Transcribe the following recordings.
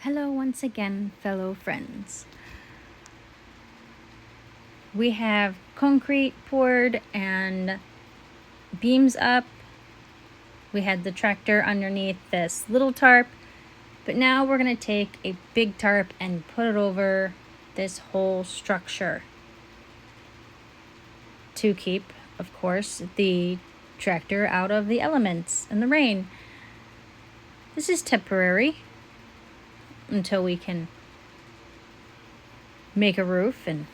Hello once again, fellow friends. We have concrete poured and beams up. We had the tractor underneath this little tarp, but now we're going to take a big tarp and put it over this whole structure to keep, of course, the tractor out of the elements and the rain. This is temporary until we can make a roof and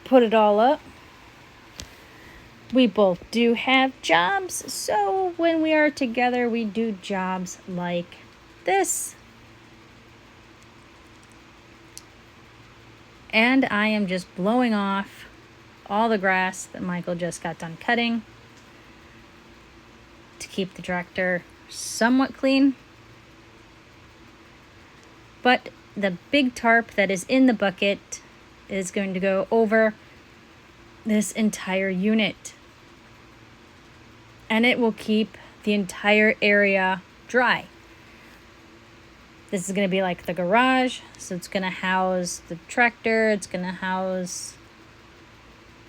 put it all up. We both do have jobs, so when we are together, we do jobs like this. And I am just blowing off all the grass that Michael just got done cutting to keep the tractor somewhat clean. But the big tarp that is in the bucket is going to go over this entire unit. And it will keep the entire area dry. This is going to be like the garage, so it's going to house the tractor, it's going to house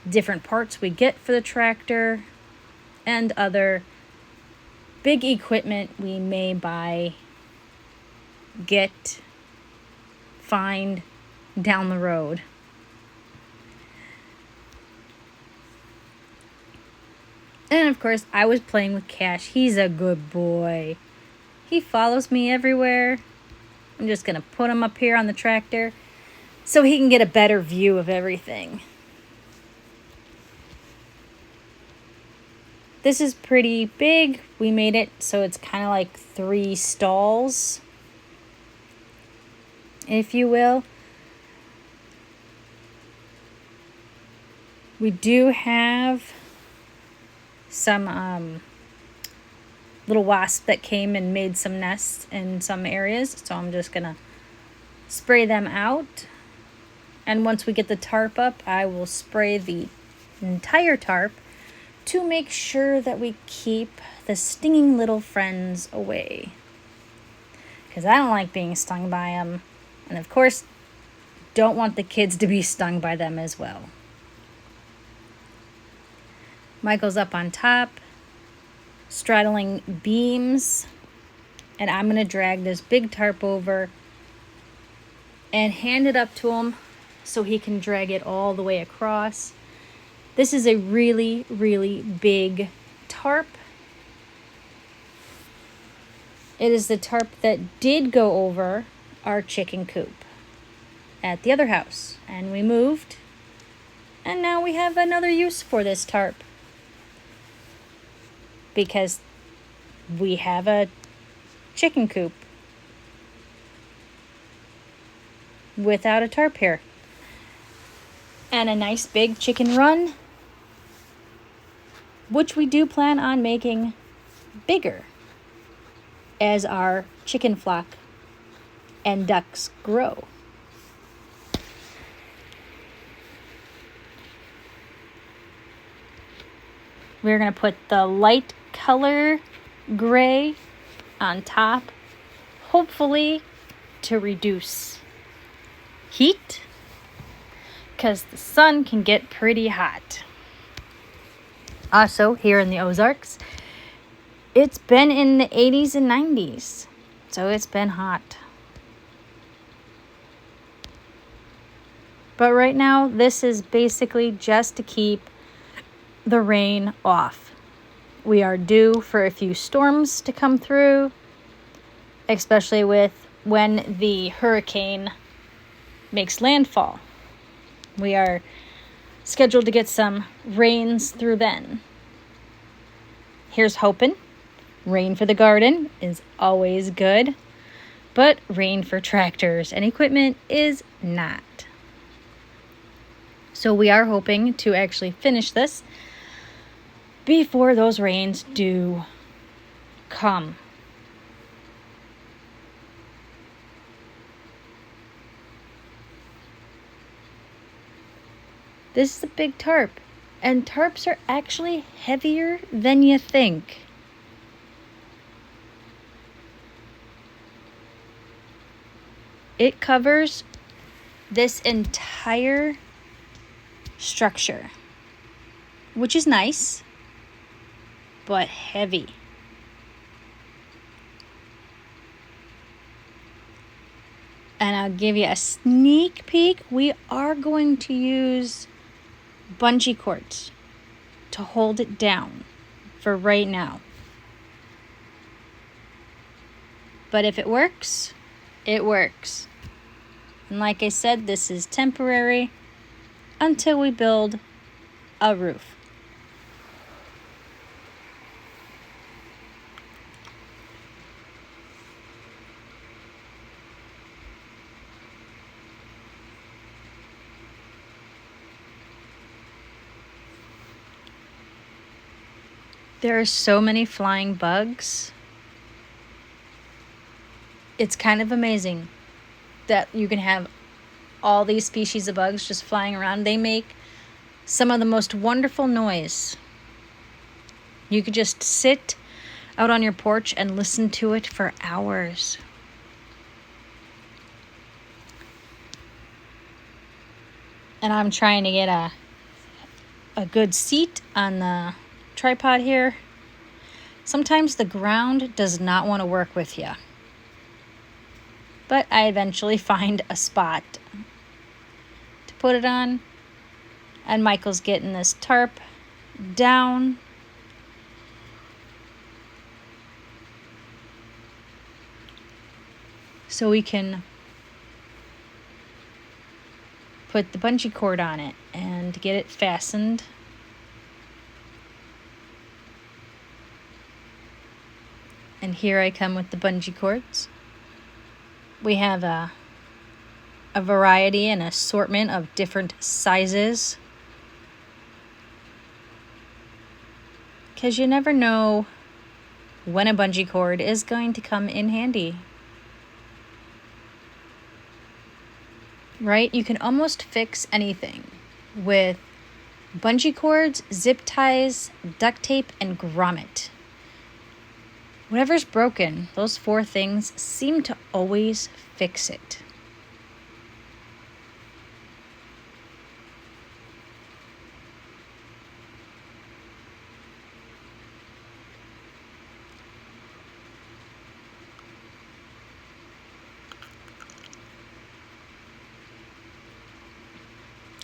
different parts we get for the tractor, and other big equipment we may buy, find down the road. And of course, I was playing with Cash. He's a good boy. He follows me everywhere. I'm just going to put him up here on the tractor so he can get a better view of everything. This is pretty big. We made it so it's kind of like 3 stalls, if you will. We do have some little wasps that came and made some nests in some areas, so I'm just gonna spray them out. And once we get the tarp up, I will spray the entire tarp to make sure that we keep the stinging little friends away, because I don't like being stung by them, and of course don't want the kids to be stung by them as well. Michael's up on top, straddling beams, and I'm going to drag this big tarp over and hand it up to him so he can drag it all the way across. This is a really, really big tarp. It is the tarp that did go over our chicken coop at the other house, and we moved, and now we have another use for this tarp, because we have a chicken coop without a tarp here. And a nice big chicken run, which we do plan on making bigger as our chicken flock and ducks grow. We're going to put the light color gray on top, hopefully to reduce heat, because the sun can get pretty hot. Also, here in the Ozarks, it's been in the 80s and 90s, so it's been hot. But right now, this is basically just to keep the rain off. We are due for a few storms to come through, especially with when the hurricane makes landfall. We are scheduled to get some rains through then. Here's hoping. Rain for the garden is always good, but rain for tractors and equipment is not. So we are hoping to actually finish this before those rains do come. This is a big tarp, and tarps are actually heavier than you think. It covers this entire structure, which is nice, but heavy. And I'll give you a sneak peek. We are going to use bungee cords to hold it down for right now. But if it works, it works. And like I said, this is temporary until we build a roof. There are so many flying bugs. It's kind of amazing that you can have all these species of bugs just flying around. They make some of the most wonderful noise. You could just sit out on your porch and listen to it for hours. And I'm trying to get a good seat on the tripod here. Sometimes the ground does not want to work with you. But I eventually find a spot to put it on. And Michael's getting this tarp down. So we can put the bungee cord on it and get it fastened. And here I come with the bungee cords. We have a variety and assortment of different sizes, because you never know when a bungee cord is going to come in handy. Right? You can almost fix anything with bungee cords, zip ties, duct tape, and grommet. Whatever's broken, those 4 things seem to always fix it.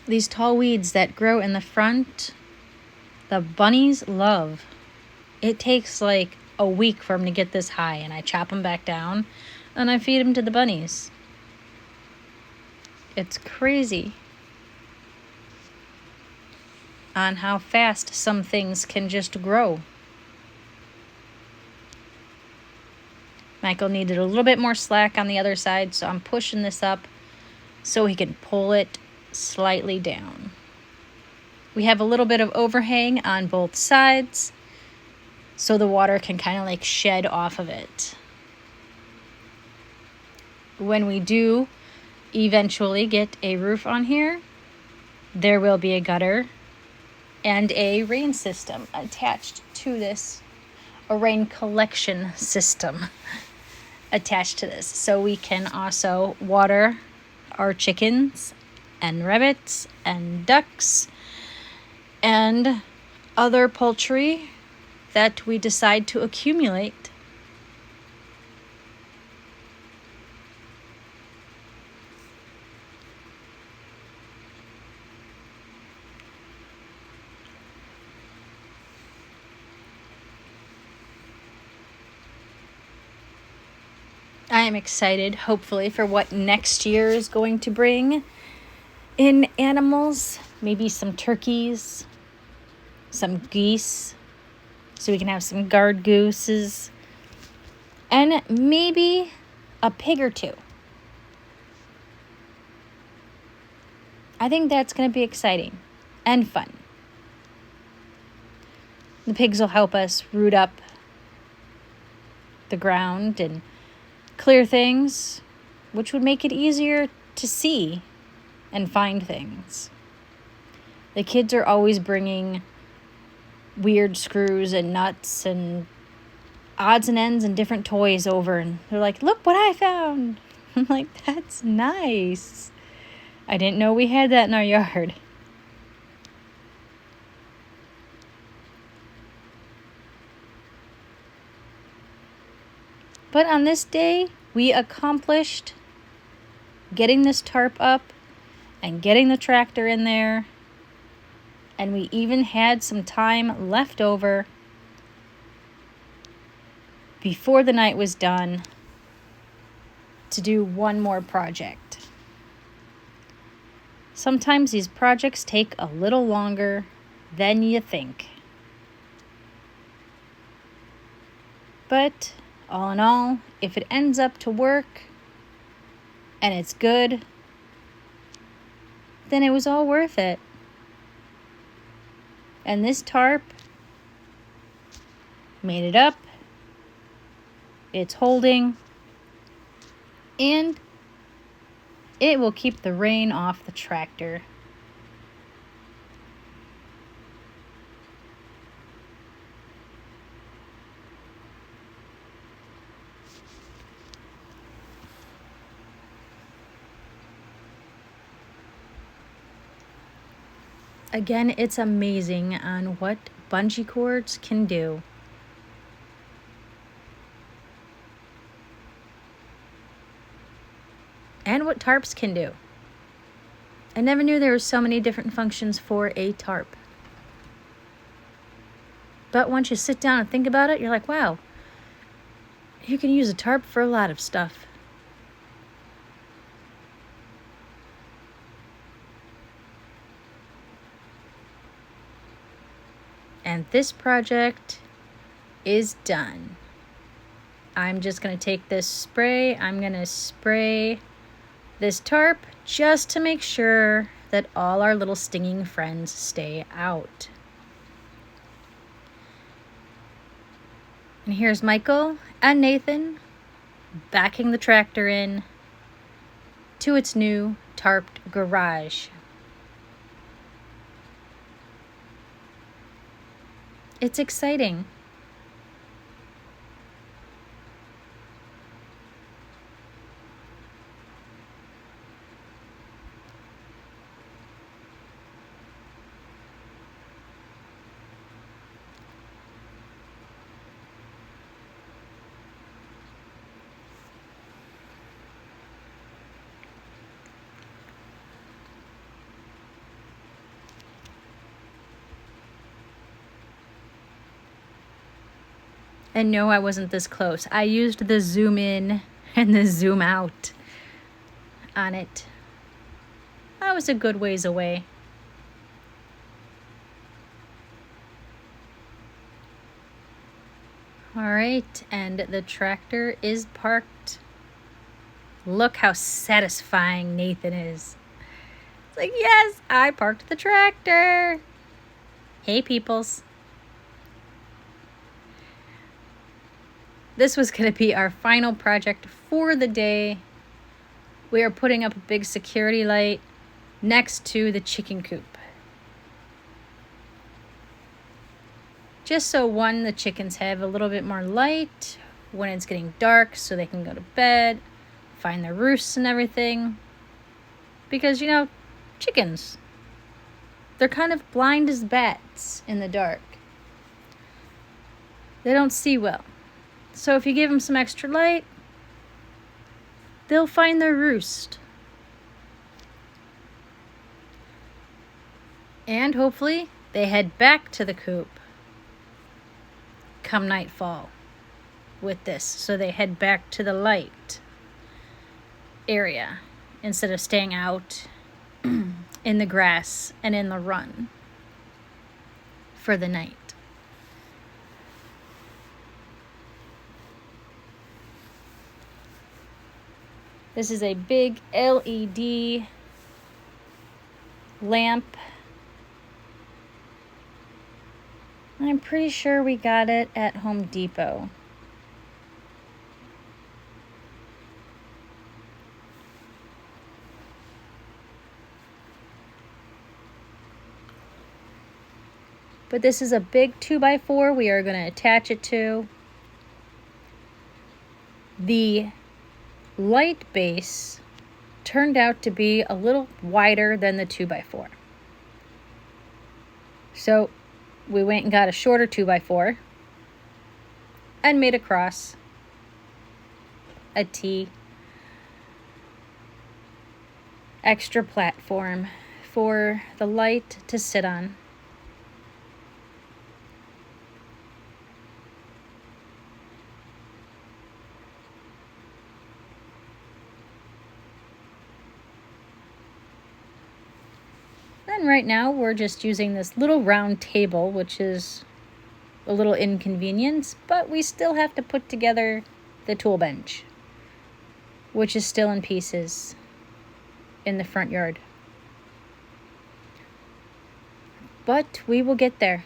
These tall weeds that grow in the front, the bunnies love. It takes like a week for them to get this high, and I chop them back down and I feed them to the bunnies. It's crazy on how fast some things can just grow. Michael needed a little bit more slack on the other side, so I'm pushing this up so he can pull it slightly down. We have a little bit of overhang on both sides, so the water can kind of like shed off of it. When we do eventually get a roof on here, there will be a gutter and a rain system attached to this, a rain collection system attached to this. So we can also water our chickens and rabbits and ducks and other poultry that we decide to accumulate. I am excited, hopefully, for what next year is going to bring in animals. Maybe some turkeys, some geese, so we can have some guard gooses, and maybe a pig or 2. I think that's going to be exciting and fun. The pigs will help us root up the ground and clear things, which would make it easier to see and find things. The kids are always bringing weird screws and nuts and odds and ends and different toys over, and they're like, look what I found. I'm like, that's nice. I didn't know we had that in our yard. But on this day, we accomplished getting this tarp up and getting the tractor in there. And we even had some time left over before the night was done to do one more project. Sometimes these projects take a little longer than you think. But all in all, if it ends up to work and it's good, then it was all worth it. And this tarp made it up. It's holding. And it will keep the rain off the tractor. Again, it's amazing on what bungee cords can do. And what tarps can do. I never knew there were so many different functions for a tarp. But once you sit down and think about it, you're like, wow, you can use a tarp for a lot of stuff. And this project is done. I'm just going to take this spray. I'm going to spray this tarp just to make sure that all our little stinging friends stay out. And here's Michael and Nathan backing the tractor in to its new tarped garage. It's exciting. And no, I wasn't this close. I used the zoom in and the zoom out on it. I was a good ways away. All right, and the tractor is parked. Look how satisfying Nathan is. It's like, yes, I parked the tractor. Hey, peoples. This was going to be our final project for the day. We are putting up a big security light next to the chicken coop. Just so the chickens have a little bit more light when it's getting dark so they can go to bed, find their roosts and everything. Because, chickens, they're kind of blind as bats in the dark. They don't see well. So if you give them some extra light, they'll find their roost. And hopefully they head back to the coop come nightfall with this. So they head back to the light area instead of staying out in the grass and in the run for the night. This is a big LED lamp. I'm pretty sure we got it at Home Depot. But this is a big 2x4 we are going to attach it to. The light base turned out to be a little wider than the 2x4. So we went and got a shorter 2x4 and made a cross, a T, extra platform for the light to sit on. And right now we're just using this little round table, which is a little inconvenience, but we still have to put together the tool bench, which is still in pieces in the front yard. But we will get there.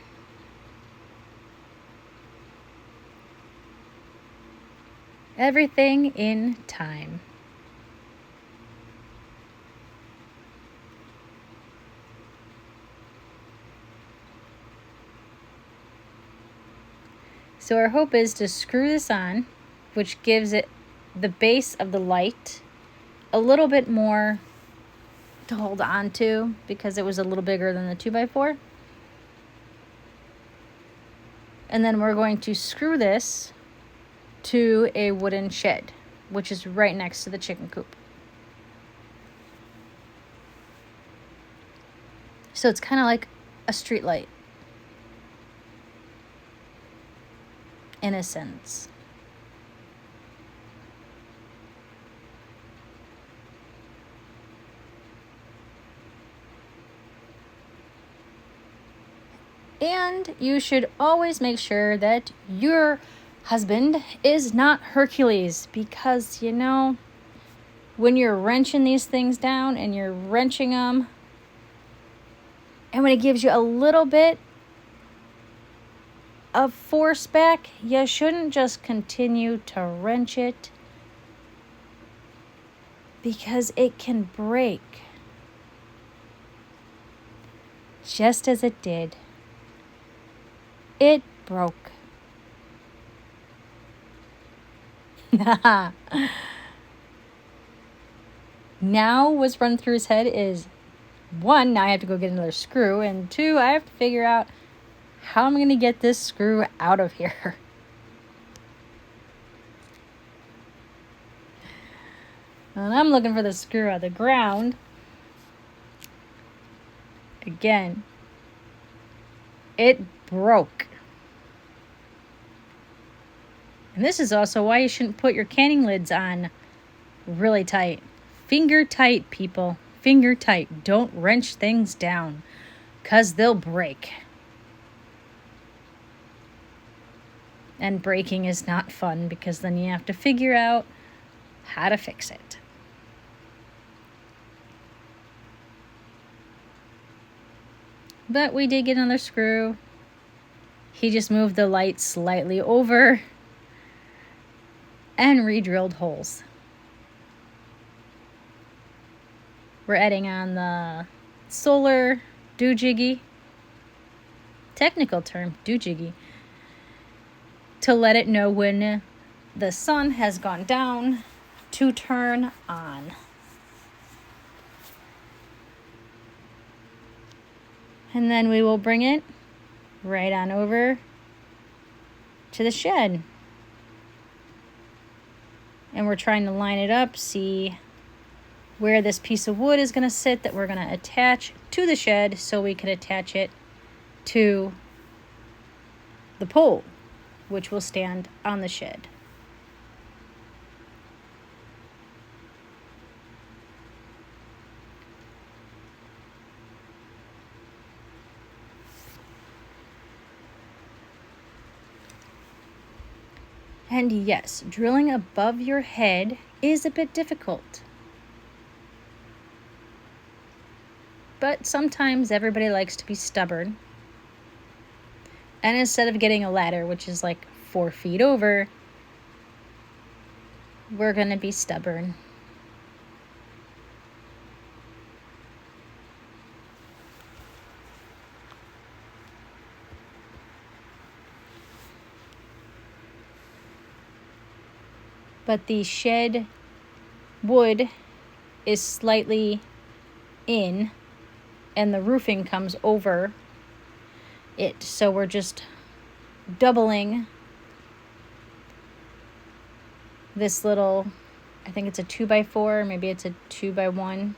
Everything in time. So our hope is to screw this on, which gives it the base of the light a little bit more to hold on to because it was a little bigger than the 2x4. And then we're going to screw this to a wooden shed, which is right next to the chicken coop. So it's kind of like a street light in a sense. And you should always make sure that your husband is not Hercules, because, you know, when you're wrenching these things down and you're wrenching them, and when it gives you a little bit of force back, you shouldn't just continue to wrench it, because it can break. Just as it did. It broke. Now what's run through his head is, one, now I have to go get another screw, and two, I have to figure out how I'm going to get this screw out of here. And I'm looking for the screw out of the ground. Again, it broke. And this is also why you shouldn't put your canning lids on really tight. Finger tight, people. Finger tight. Don't wrench things down, because they'll break. And breaking is not fun, because then you have to figure out how to fix it. But we did get another screw. He just moved the light slightly over and re-drilled holes. We're adding on the solar doohjiggy, technical term, doohjiggy, to let it know when the sun has gone down to turn on. And then we will bring it right on over to the shed. And we're trying to line it up, see where this piece of wood is going to sit that we're going to attach to the shed, so we can attach it to the pole, which will stand on the shed. And yes, drilling above your head is a bit difficult. But sometimes everybody likes to be stubborn. And instead of getting a ladder, which is like 4 feet over, we're going to be stubborn. But the shed wood is slightly in and the roofing comes over it. So we're just doubling this little, I think it's a 2x4, maybe it's a 2x1,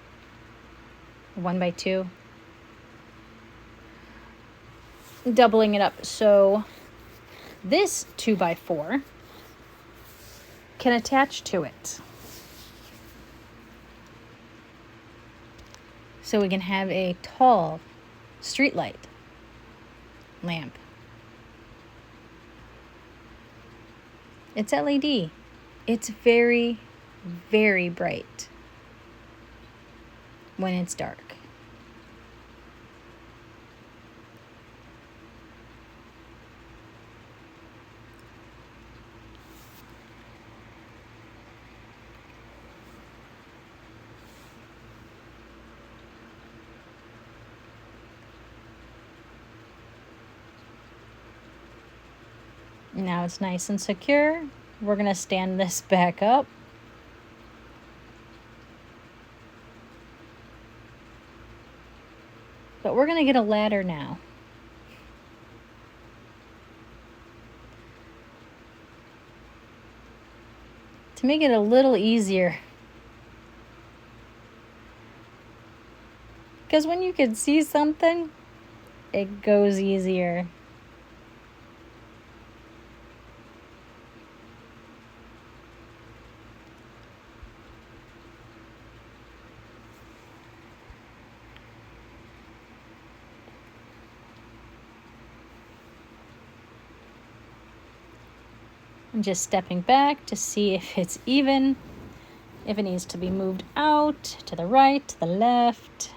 1x2. Doubling it up so this 2x4 can attach to it. So we can have a tall street light lamp. It's LED. It's very, very bright when it's dark. Now it's nice and secure. We're going to stand this back up. But we're going to get a ladder now. To make it a little easier. Because when you can see something, it goes easier. I'm just stepping back to see if it's even, if it needs to be moved out, to the right, to the left.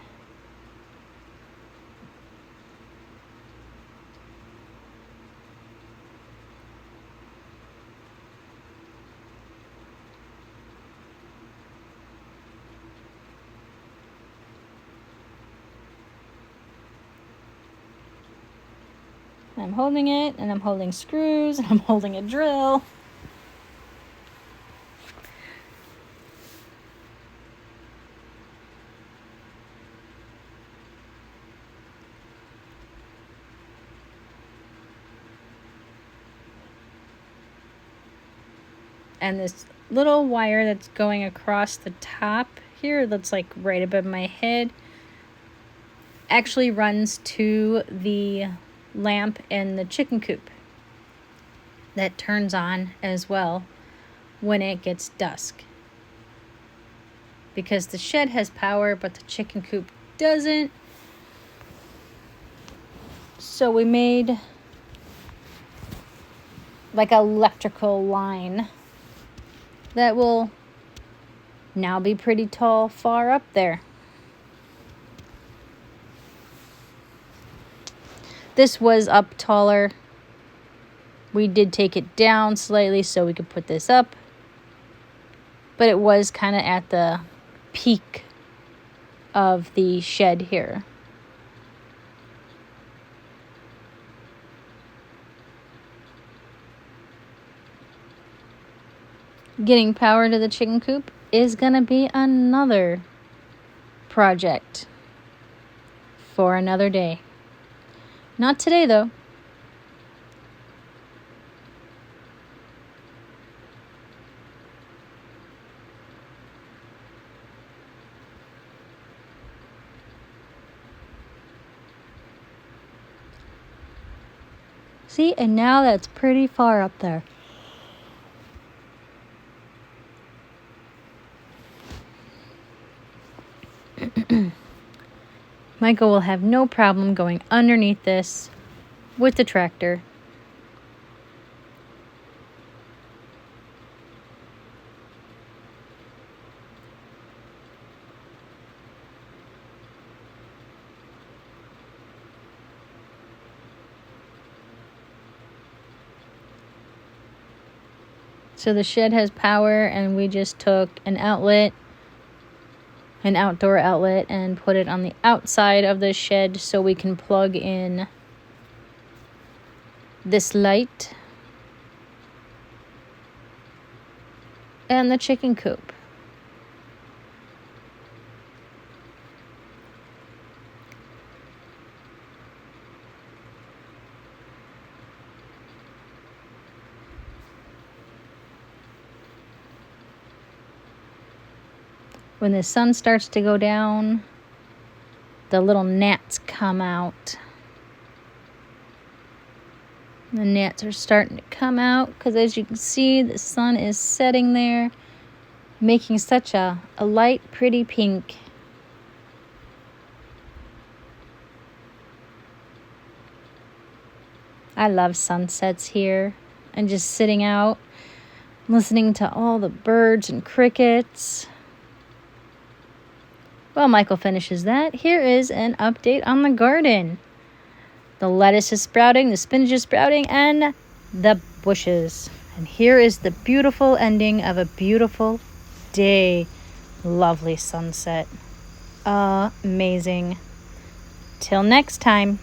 I'm holding it, and I'm holding screws, and I'm holding a drill. And this little wire that's going across the top here, that's like right above my head, actually runs to the lamp in the chicken coop that turns on as well when it gets dusk. Because the shed has power, but the chicken coop doesn't. So we made like an electrical line that will now be pretty tall far up there. This was up taller. We did take it down slightly so we could put this up. But it was kind of at the peak of the shed here. Getting power to the chicken coop is going to be another project for another day. Not today, though. See, and now that's pretty far up there. Michael will have no problem going underneath this with the tractor. So the shed has power, and we just took an outlet, an outdoor outlet, and put it on the outside of the shed so we can plug in this light and the chicken coop. when the sun starts to go down, the little gnats come out. The gnats are starting to come out because, as you can see, the sun is setting there, making such a light, pretty pink. I love sunsets here and just sitting out, listening to all the birds and crickets. While Michael finishes that, here is an update on the garden. The lettuce is sprouting, the spinach is sprouting, and the bushes. And here is the beautiful ending of a beautiful day. Lovely sunset. Amazing. Till next time.